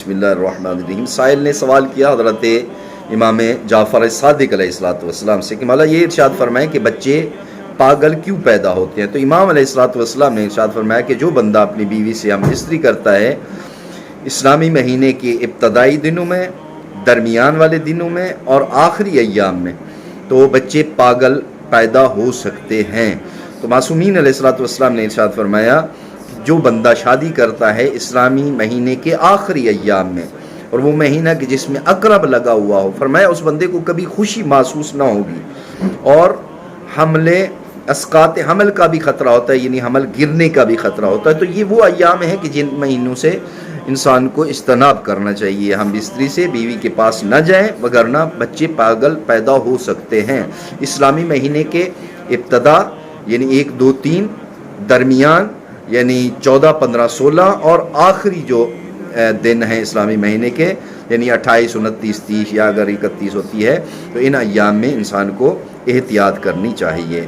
بسم اللہ الرحمن الرحیم۔ سائل نے سوال کیا حضرت امام جعفر صادق علیہ السلام سے کہ مولا یہ ارشاد فرمائیں کہ بچے پاگل کیوں پیدا ہوتے ہیں؟ تو امام علیہ السلام نے ارشاد فرمایا کہ جو بندہ اپنی بیوی سے ہم بستری کرتا ہے اسلامی مہینے کے ابتدائی دنوں میں، درمیان والے دنوں میں اور آخری ایام میں، تو وہ بچے پاگل پیدا ہو سکتے ہیں۔ تو معصومین علیہ السلام نے ارشاد فرمایا جو بندہ شادی کرتا ہے اسلامی مہینے کے آخری ایام میں اور وہ مہینہ کہ جس میں اقرب لگا ہوا ہو، فرمایا اس بندے کو کبھی خوشی محسوس نہ ہوگی اور اسقاط حمل کا بھی خطرہ ہوتا ہے، یعنی حمل گرنے کا بھی خطرہ ہوتا ہے۔ تو یہ وہ ایام ہیں کہ جن مہینوں سے انسان کو اجتناب کرنا چاہیے، ہم بستری سے بیوی کے پاس نہ جائیں وگرنہ بچے پاگل پیدا ہو سکتے ہیں۔ اسلامی مہینے کے ابتدا یعنی 1، 2، 3، درمیان یعنی 14، 15، 16 اور آخری جو دن ہیں اسلامی مہینے کے یعنی 28، 29، 30 یا اگر 31 ہوتی ہے تو ان ایام میں انسان کو احتیاط کرنی چاہیے۔